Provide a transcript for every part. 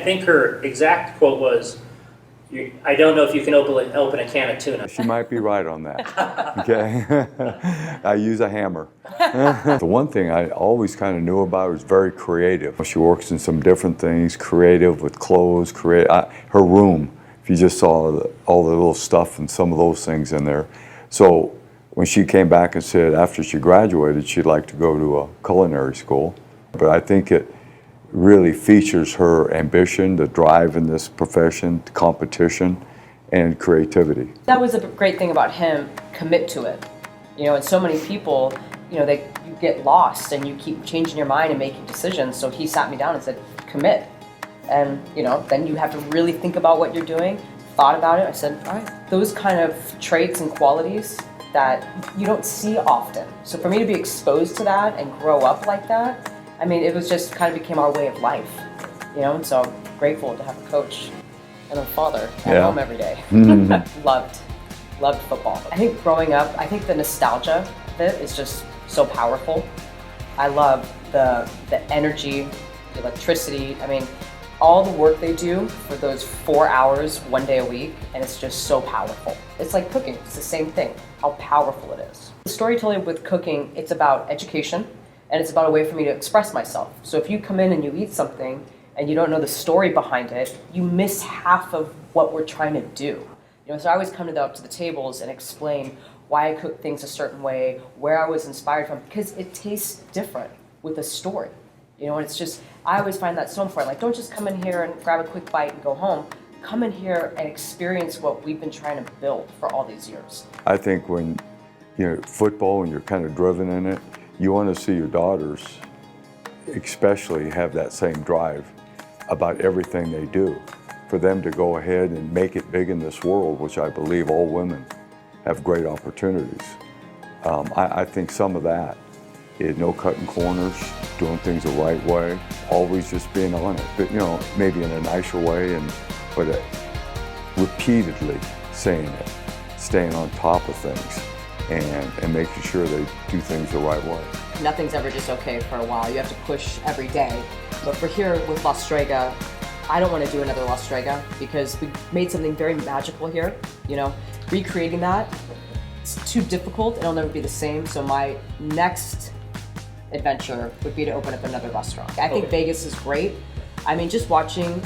think her exact quote was, I don't know if you can open a can of tuna. She might be right on that, okay? I use a hammer. The one thing I always kind of knew about her was very creative. She works in some different things, creative with clothes, her room, if you just saw all the little stuff and some of those things in there. So when she came back and said after she graduated she'd like to go to a culinary school, but I think it really features her ambition, the drive in this profession, competition, and creativity. That was a great thing about him, commit to it. You know, and so many people, you get lost and you keep changing your mind and making decisions. So he sat me down and said, commit. And, then you have to really think about what you're doing, thought about it. I said, all right, those kind of traits and qualities that you don't see often. So for me to be exposed to that and grow up like that, I mean, it was just kind of became our way of life, and so I'm grateful to have a coach and a father at home every day. Loved football. I think growing up, I think the nostalgia of it is just so powerful. I love the energy, the electricity. I mean, all the work they do for those 4 hours, 1 day a week, and it's just so powerful. It's like cooking, it's the same thing, how powerful it is. The storytelling with cooking, it's about education, and it's about a way for me to express myself. So if you come in and you eat something and you don't know the story behind it, you miss half of what we're trying to do. So I always come to the tables and explain why I cook things a certain way, where I was inspired from, because it tastes different with a story. And it's just, I always find that so important. Like, don't just come in here and grab a quick bite and go home. Come in here and experience what we've been trying to build for all these years. I think when, football and you're kind of driven in it, you want to see your daughters especially have that same drive about everything they do. For them to go ahead and make it big in this world, which I believe all women have great opportunities. I think some of that is no cutting corners, doing things the right way, always just being on it, but maybe in a nicer way, but repeatedly saying it, staying on top of things. And making sure they do things the right way. Nothing's ever just okay for a while. You have to push every day. But for here with La Strega, I don't want to do another La Strega because we made something very magical here. Recreating that, it's too difficult. It'll never be the same. So my next adventure would be to open up another restaurant. I think Vegas is great. I mean, just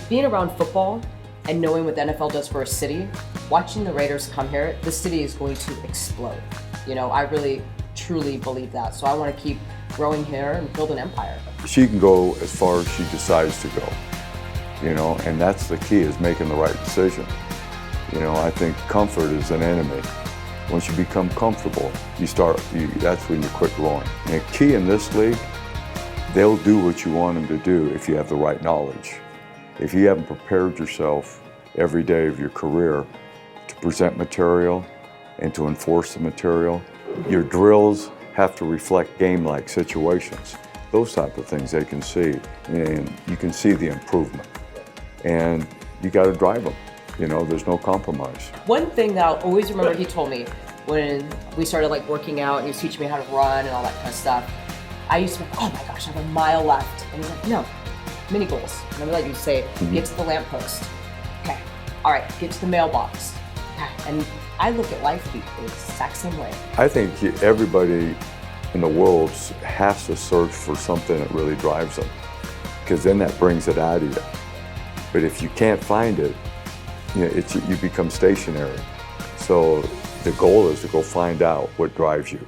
being around football and knowing what the NFL does for a city, watching the Raiders come here, the city is going to explode. I really, truly believe that. So I want to keep growing here and build an empire. She can go as far as she decides to go, and that's the key, is making the right decision. I think comfort is an enemy. Once you become comfortable, that's when you quit growing. And the key in this league, they'll do what you want them to do if you have the right knowledge. If you haven't prepared yourself every day of your career to present material and to enforce the material, your drills have to reflect game-like situations. Those type of things they can see, and you can see the improvement. And you got to drive them. There's no compromise. One thing that I'll always remember he told me when we started working out and he was teaching me how to run and all that kind of stuff, I used to be, oh my gosh, I have a mile left. And he's like, no, mini goals. Remember that you say, get to the lamppost. Okay, all right, get to the mailbox. Okay, and I look at life the exact same way. I think everybody in the world has to search for something that really drives them, because then that brings it out of you. But if you can't find it, you become stationary. So the goal is to go find out what drives you.